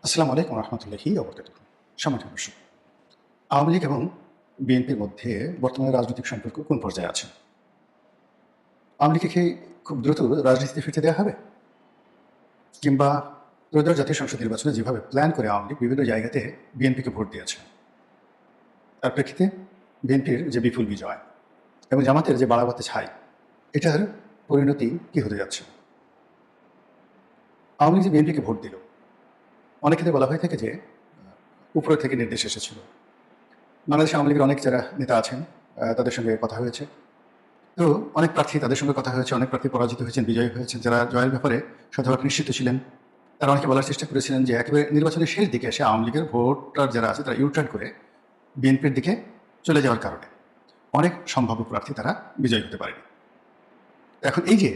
আসসালামু আলাইকুম রহমতুল্লাহি ওবরাকাতুহু। সম্মানিত দর্শক, আওয়ামী লীগ এবং বিএনপির মধ্যে বর্তমানে রাজনৈতিক সম্পর্ক কোন পর্যায়ে আছে? আওয়ামী লীগকে কি খুব দ্রুত রাজনীতিতে ফিরতে দেওয়া হবে, কিংবা ত্রয়োদশ জাতীয় সংসদ নির্বাচনে যেভাবে প্ল্যান করে আওয়ামী লীগ বিভিন্ন জায়গাতে বিএনপিকে ভোট দিয়েছে, তার প্রেক্ষিতে বিএনপির যে বিপুল বিজয় এবং জামাতের যে বাড়াবাতে ছাই, এটার পরিণতি কি হতে যাচ্ছে? আওয়ামী লীগ যে বিএনপিকে ভোট দিল, অনেক ক্ষেত্রে বলা হয়ে থাকে যে উপরে থেকে নির্দেশ এসেছিল। বাংলাদেশ আওয়ামী লীগের অনেক যারা নেতা আছেন, তাদের সঙ্গে কথা হয়েছে। তো অনেক প্রার্থী, তাদের সঙ্গে কথা হয়েছে, অনেক প্রার্থী পরাজিত হয়েছেন, বিজয়ী হয়েছেন। যারা জয়ের ব্যাপারে শতভাগ নিশ্চিত ছিলেন, তারা অনেকে বলার চেষ্টা করেছিলেন যে একেবারে নির্বাচনের শেষ দিকে এসে আওয়ামী লীগের ভোটার যারা আছে তারা ইউটার্ন করে বিএনপির দিকে চলে যাওয়ার কারণে অনেক সম্ভাব্য প্রার্থী তারা বিজয়ী হতে পারেনি। এখন এই যে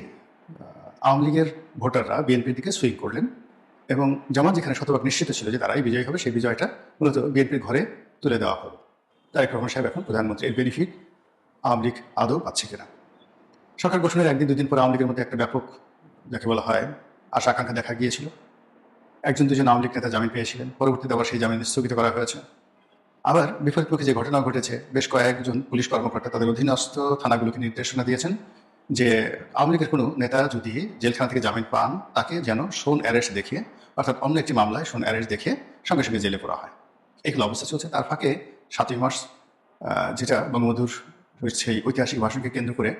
আওয়ামী লীগের ভোটাররা বিএনপির দিকে সুইং করলেন এবং জামাত যেখানে শতভাগ নিশ্চিত ছিল যে তারাই বিজয়ী হবে, সেই বিজয়টা মূলত বিএনপির ঘরে তুলে দেওয়া হলো। তারেক রহমান সাহেব এখন প্রধানমন্ত্রী, এর বেনিফিট আওয়ামী লীগ আদৌ পাচ্ছে কিনা? সরকার গঠনের একদিন দুদিন পরে আওয়ামী লীগের মধ্যে একটা ব্যাপক, যাকে বলা হয়, আশা আকাঙ্ক্ষা দেখা গিয়েছিল। একজন দুজন আওয়ামী লীগ নেতা জামিন পেয়েছিলেন, পরবর্তীতে আবার সেই জামিন স্থগিত করা হয়েছে। আবার বিপরীতমুখী যে ঘটনা ঘটেছে, বেশ কয়েকজন পুলিশ কর্মকর্তা তাদের অধীনস্থ থানাগুলোকে নির্দেশনা দিয়েছেন যে আওয়ামী লীগের কোনো নেতা যদি জেলখানা থেকে জামিন পান, তাকে যেন শোন অ্যারেস্ট দেখিয়ে, অর্থাৎ অন্য একটি মামলায় শোন অ্যারেস্ট দেখিয়ে সঙ্গে সঙ্গে জেলে পড়া হয়। এগুলো অবস্থা চলছে। তার ফাঁকে ৭ই মার্চ, যেটা বঙ্গবন্ধুর সেই ঐতিহাসিক ভাষণকে কেন্দ্র করে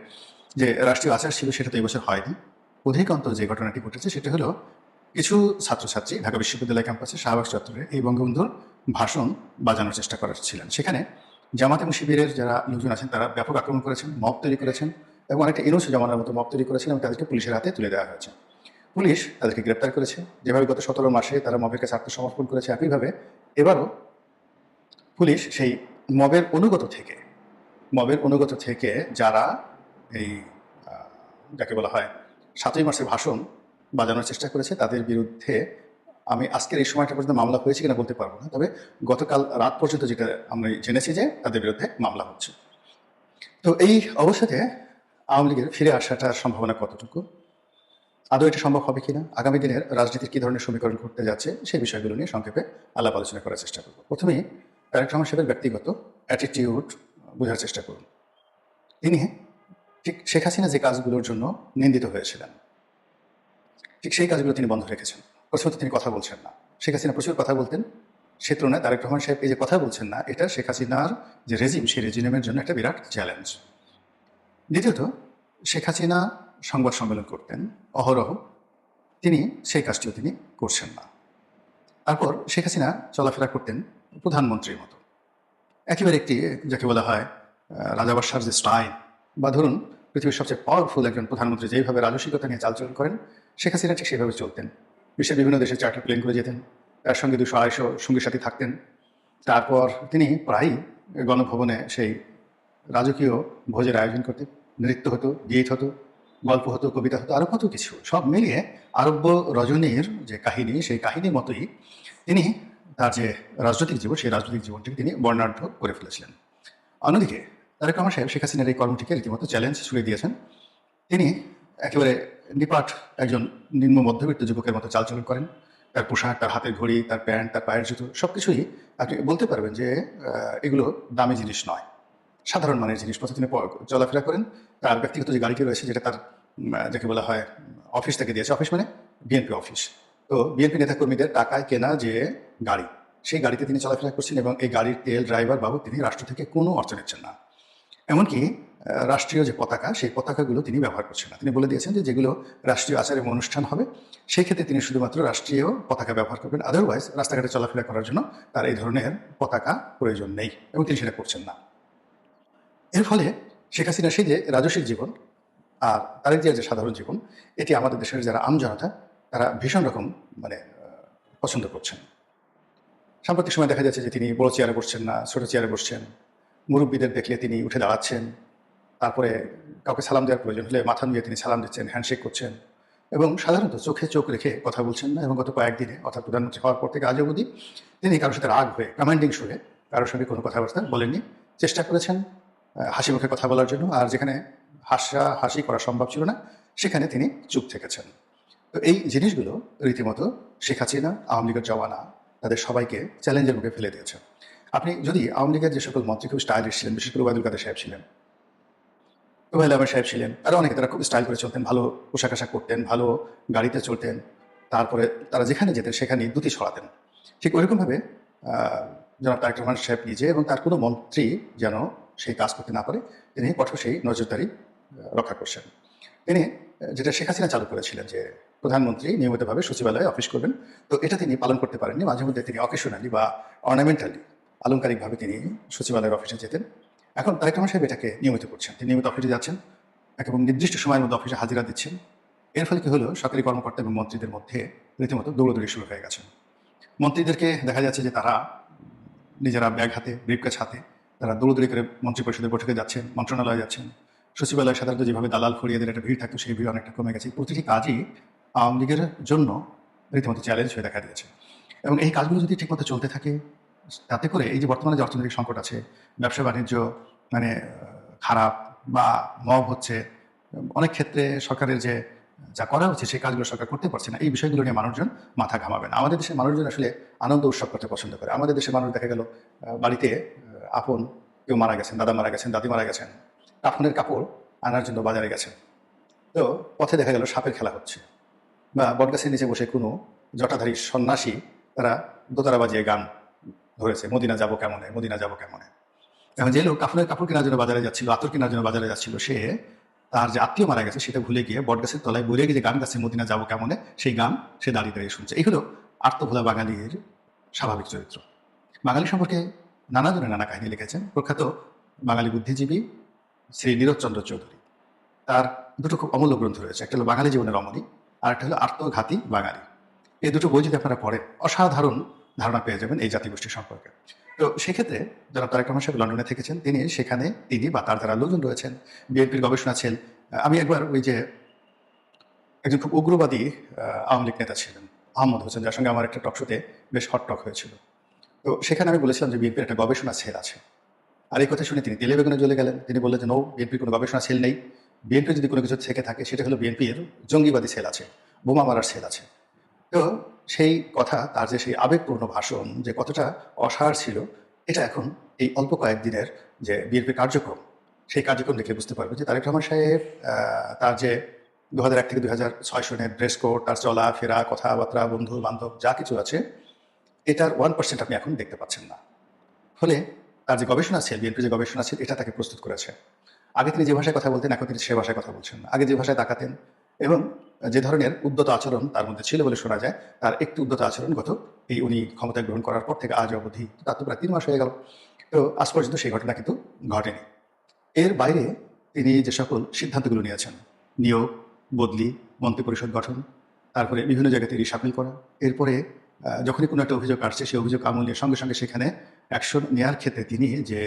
যে রাষ্ট্রীয় আচার ছিল, সেটা তো এবছর হয়নি। অধিকান্ত যে ঘটনাটি ঘটেছে সেটা হলো কিছু ছাত্রছাত্রী ঢাকা বিশ্ববিদ্যালয় ক্যাম্পাসে শাহবাগ চত্বরে এই বঙ্গবন্ধুর ভাষণ বাজানোর চেষ্টা করেছিলেন। সেখানে জামাত এবং শিবিরের যারা লোকজন আছেন তারা ব্যাপক আক্রমণ করেছেন, মব তৈরি করেছেন এবং অনেকটা ইনুস জামানার মতো মব তৈরি করেছেন এবং তাদেরকে পুলিশের হাতে তুলে দেওয়া হয়েছে। পুলিশ তাদেরকে গ্রেপ্তার করেছে। যেভাবে গত ১৭ মাসে তারা মবের কাছে আত্মসমর্পণ করেছে, একইভাবে এবারও পুলিশ সেই মবের অনুগত থেকে যারা এই যাকে বলা হয় ৭ই মার্চের ভাষণ বাজানোর চেষ্টা করেছে, তাদের বিরুদ্ধে আমি আজকের এই সময়টা পর্যন্ত মামলা হয়েছে কিনা বলতে পারবো না, তবে গতকাল রাত পর্যন্ত যেটা আমরা জেনেছি যে তাদের বিরুদ্ধে মামলা হচ্ছে। তো এই অবস্থাতে আওয়ামী লীগের ফিরে আসাটার সম্ভাবনা কতটুকু, আদৌ এটা সম্ভব হবে কিনা, আগামী দিনের রাজনীতির কী ধরনের সমীকরণ ঘটতে যাচ্ছে, সেই বিষয়গুলো নিয়ে সংক্ষেপে আলাপ আলোচনা করার চেষ্টা করব। প্রথমেই তারেক রহমান সাহেবের ব্যক্তিগত অ্যাটিটিউড বোঝার চেষ্টা করুন। তিনি ঠিক শেখ হাসিনা যে কাজগুলোর জন্য নিন্দিত হয়েছিলেন, ঠিক সেই কাজগুলো তিনি বন্ধ রেখেছেন। প্রথমত তিনি কথা বলছেন না। শেখ হাসিনা প্রচুর কথা বলতেন, সে তুলনায় তারেক রহমান সাহেব এই যে কথা বলছেন না, এটা শেখ হাসিনার যে রেজিম, সেই রেজিমের জন্য একটা বিরাট চ্যালেঞ্জ। দ্বিতীয়ত, শেখ হাসিনা সংবাদ সম্মেলন করতেন অহরহ, তিনি সেই কাজটিও তিনি করছেন না। তারপর শেখ হাসিনা চলাফেরা করতেন প্রধানমন্ত্রীর মতো, একেবারে একটি যাকে বলা হয় রাজাবাসার যে স্টাইল, বা ধরুন পৃথিবীর সবচেয়ে পাওয়ারফুল একজন প্রধানমন্ত্রী যেইভাবে রাজস্বিকতা নিয়ে চালচলন করেন, শেখ হাসিনা ঠিক সেভাবে চলতেন। বিশ্বের বিভিন্ন দেশে চার্টার প্লেন করে যেতেন, তার সঙ্গে ২০০-২৫০ সঙ্গী সাথী থাকতেন। তারপর তিনি প্রায়ই গণভবনে সেই রাজকীয় ভোজের আয়োজন করতেন। নৃত্য হতো, গীত হতো, গল্প হতো, কবিতা হতো, আরও কত কিছু। সব মিলিয়ে আরব্য রজনীর যে কাহিনী, সেই কাহিনীর মতোই তিনি তার যে রাজনৈতিক জীবন, সেই রাজনৈতিক জীবনটিকে তিনি বর্ণাঢ্য করে ফেলেছিলেন। অন্যদিকে তারেক রহমান সাহেব শেখ হাসিনার এই কর্মটিকে রীতিমতো চ্যালেঞ্জ ছুড়ে দিয়েছেন। তিনি একেবারে নিপাট একজন নিম্ন মধ্যবিত্ত যুবকের মতো চালচলন করেন। তার পোশাক, তার হাতের ঘড়ি, তার প্যান্ট, তার পায়ের জুতো, সব কিছুই আপনি বলতে পারবেন যে এগুলো দামি জিনিস নয়, সাধারণ মানের জিনিসপত্র তিনি চলাফেরা করেন। তার ব্যক্তিগত যে গাড়িটি রয়েছে, যেটা তার যাকে বলা হয় অফিস থেকে দিয়েছে, অফিস মানে বিএনপি অফিস, তো বিএনপি নেতাকর্মীদের টাকায় কেনা যে গাড়ি, সেই গাড়িতে তিনি চলাফেরা করছেন এবং এই গাড়ির তেল, ড্রাইভার বাবদ তিনি রাষ্ট্র থেকে কোনো অর্থ নিচ্ছেন না। এমনকি রাষ্ট্রীয় যে পতাকা, সেই পতাকাগুলো তিনি ব্যবহার করছেন না। তিনি বলে দিয়েছেন যে যেগুলো রাষ্ট্রীয় আচার এবং অনুষ্ঠান হবে, সেই ক্ষেত্রে তিনি শুধুমাত্র রাষ্ট্রীয় পতাকা ব্যবহার করবেন, আদারওয়াইজ রাস্তাঘাটে চলাফেরা করার জন্য তার এই ধরনের পতাকা প্রয়োজন নেই এবং তিনি সেটা করছেন না। এর ফলে শেখ হাসিনার সেই যে রাজস্বিক জীবন আর তারেক জিয়ার যে সাধারণ জীবন, এটি আমাদের দেশের যারা আমজনতা তারা ভীষণ রকম মানে পছন্দ করছেন। সাম্প্রতিক সময় দেখা যাচ্ছে যে তিনি বড় চেয়ারে বসছেন না, ছোট চেয়ারে বসছেন। মুরব্বীদের দেখলে তিনি উঠে দাঁড়াচ্ছেন, তারপরে কাউকে সালাম দেওয়ার প্রয়োজন হলে মাথা নিয়ে তিনি সালাম দিচ্ছেন, হ্যান্ডশেক করছেন এবং সাধারণত চোখে চোখ রেখে কথা বলছেন না। এবং গত কয়েকদিনে, অর্থাৎ প্রধানমন্ত্রী হওয়ার পর থেকে আজ অবধি তিনি কারোর সাথে রাগ হয়ে, কমান্ডিং সুরে কারোর সঙ্গে কোনো কথাবার্তা বলেননি। চেষ্টা করেছেন হাসি মুখে কথা বলার জন্য, আর যেখানে হাসি করা সম্ভব ছিল না সেখানে তিনি চুপ থেকেছেন। তো এই জিনিসগুলো রীতিমতো শেখ হাসিনা, আওয়ামী লীগের জওয়ানা তাদের সবাইকে চ্যালেঞ্জের মুখে ফেলে দিয়েছে। আপনি যদি আওয়ামী লীগের যে সকল মন্ত্রী খুব স্টাইলিশ ছিলেন, বিশেষ করে ওবায়দুল কাদের সাহেব ছিলেন, রুহেল আহমেদ সাহেব ছিলেন, আরও অনেকে, তারা খুব স্টাইল করে চলতেন, ভালো পোশাক আশাক করতেন, ভালো গাড়িতে চলতেন, তারপরে তারা যেখানে যেতেন সেখানেই দুটি ছড়াতেন। ঠিক ওইরকমভাবে জনাব তারেক রহমান সাহেব নিজে এবং তার কোনো মন্ত্রী যেন সেই কাজ করতে না পারে, তিনি কঠোর সেই নজরদারি রক্ষা করছেন। তিনি যেটা শেখ হাসিনা চালু করেছিলেন যে প্রধানমন্ত্রী নিয়মিতভাবে সচিবালয়ে অফিস করবেন, তো এটা তিনি পালন করতে পারেননি। মাঝে মধ্যে তিনি অকেশনালি বা অর্নামেন্টালি, আলংকারিকভাবে তিনি সচিবালয়ের অফিসে যেতেন। এখন তারেক রহমান সাহেব এটাকে নিয়মিত করছেন। তিনি নিয়মিত অফিসে যাচ্ছেন এবং নির্দিষ্ট সময়ের মধ্যে অফিসে হাজিরা দিচ্ছেন। এর ফলে কি হলো, সরকারি কর্মকর্তা এবং মন্ত্রীদের মধ্যে রীতিমতো দৌড়দৌড়ি শুরু হয়ে গেছে। মন্ত্রীদেরকে দেখা যাচ্ছে যে তারা নিজেরা ব্যাগ হাতে, ব্রিফকেস হাতে তারা দৌড়দৌড়ি করে মন্ত্রিপরিষদের বৈঠকে যাচ্ছেন, মন্ত্রণালয়ে যাচ্ছেন। সচিবালয়ে সাধারণত যেভাবে দালাল খড়িয়েদের একটা ভিড় থাকতো, সেই ভিড় অনেকটা কমে গেছে। প্রতিটি কাজই আওয়ামী লীগের জন্য রীতিমতো চ্যালেঞ্জ হয়ে দেখা দিয়েছে। এবং এই কাজগুলো যদি ঠিকমতো চলতে থাকে, তাতে করে এই যে বর্তমানে যে অর্থনৈতিক সংকট আছে, ব্যবসা বাণিজ্য মানে খারাপ বা মব হচ্ছে, অনেক ক্ষেত্রে সরকারের যে যা করা হচ্ছে সেই কাজগুলো সরকার করতে পারছে না, এই বিষয়গুলো নিয়ে মানুষজন মাথা ঘামাবে না। আমাদের দেশের মানুষজন আসলে আনন্দ উৎসব করতে পছন্দ করে। আমাদের দেশের মানুষ দেখা গেল বাড়িতে আপন কেউ মারা গেছেন, দাদা মারা গেছেন, দাদি মারা গেছেন, কাফনের কাপড় আনার জন্য বাজারে গেছেন, তো পথে দেখা গেল সাপের খেলা হচ্ছে, বা বটগাছের নিচে বসে কোনো জটাধারী সন্ন্যাসী তারা দোতারা বাজিয়ে গান ধরেছে, মদিনা যাবো কেমনে, মদিনা যাবো কেমনে। এখন যে লোক কাফনের কাপড় কেনার জন্য বাজারে যাচ্ছিল, আতর কেনার জন্য বাজারে যাচ্ছিল, সে তার যে আত্মীয় মারা গেছে সেটা ভুলে গিয়ে বটগাছের তলায় বলে গিয়ে যে গান গাছে মদিনা যাবো কেমনে, সেই গান সে দাঁড়িয়ে দাঁড়িয়ে শুনছে। এই হলো আত্মভোলা বাঙালির স্বাভাবিক চরিত্র। বাঙালি সম্পর্কে নানাজনে নানা কাহিনী লিখেছেন। প্রখ্যাত বাঙালি বুদ্ধিজীবী শ্রী নীরজচন্দ্র চৌধুরী, তার দুটো খুব অমূল্য গ্রন্থ রয়েছে। একটা হলো বাঙালি জীবনের রমণী, আর একটা হলো আত্মঘাতী বাঙালি। এই দুটো বই যদি আপনারা পড়েন, অসাধারণ ধারণা পেয়ে যাবেন এই জাতিগোষ্ঠী সম্পর্কে। তো সেক্ষেত্রে যারা তারেক রহমান সাহেব লন্ডনে থেকেছেন, তিনি বা তার যারা লোকজন রয়েছেন, বিএনপির গবেষণা ছেল। আমি একবার ওই যে একজন খুব উগ্রবাদী আওয়ামী লীগ নেতা ছিলেন আহমদ হোসেন, যার সঙ্গে আমার একটা টকশোতে বেশ হট টক হয়েছিল, তো সেখানে আমি বলেছিলাম যে বিএনপির একটা গবেষণা সেল আছে। আর এই কথা শুনে তিনি তেলে বেগুনে জ্বলে গেলেন। তিনি বললেন যে নো, বিএনপির কোনো গবেষণা সেল নেই। বিএনপির যদি কোনো কিছু থেকে থাকে সেটা হলো বিএনপির জঙ্গিবাদী সেল আছে, বোমা মারার সেল আছে। তো সেই কথা, তার যে সেই আবেগপূর্ণ ভাষণ যে কতটা অসার ছিল, এটা এখন এই অল্প কয়েকদিনের যে বিএনপির কার্যক্রম, সেই কার্যক্রম দেখলে বুঝতে পারবে যে তারেক রহমান সাহেব তার যে 2001 থেকে 2006 সনের ড্রেস কোড, তার চলা ফেরা, কথাবার্তা, বন্ধু বান্ধব যা কিছু আছে, এটার 1% আপনি এখন দেখতে পাচ্ছেন না। ফলে তার যে গবেষণা ছিল, বিএনপির যে গবেষণা ছিল, এটা তাকে প্রস্তুত করেছে। আগে তিনি যে ভাষায় কথা বলতেন, এখন তিনি সে ভাষায় কথা বলছেন না। আগে যে ভাষায় তাকাতেন এবং যে ধরনের উদ্যত আচরণ তার মধ্যে ছিল বলে শোনা যায়, তার একটু উদ্যত আচরণ এই উনি ক্ষমতা গ্রহণ করার পর থেকে আজ অবধি, তার তো প্রায় 3 মাস হয়ে গেল, তো আজ পর্যন্ত সেই ঘটনা কিন্তু ঘটেনি। এর বাইরে তিনি যে সকল সিদ্ধান্তগুলো নিয়েছেন, নিয়োগ, বদলি, মন্ত্রিপরিষদ গঠন, তারপরে বিভিন্ন জায়গাতে রিশাফেল করা, এরপরে যখনই কোনো একটা অভিযোগ আসছে সেই অভিযোগ আমলে সঙ্গে সঙ্গে সেখানে অ্যাকশন নেওয়ার ক্ষেত্রে তিনি যে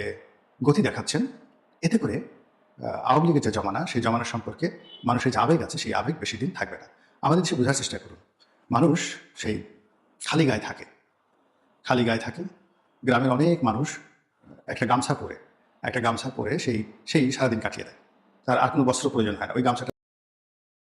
গতি দেখাচ্ছেন, এতে করে আওয়ামী লীগের যে জমানা, সেই জমানা সম্পর্কে মানুষের যে আবেগ আছে, সেই আবেগ বেশি দিন থাকবে না। আমাদের দেশে বোঝার চেষ্টা করুন, মানুষ সেই খালি গায়ে থাকে, খালি গায়ে থাকে। গ্রামের অনেক মানুষ একটা গামছা পরে সেই সেই সারাদিন কাটিয়ে দেয়। তার আর কোনো বস্ত্র প্রয়োজন হয় না, ওই গামছাটা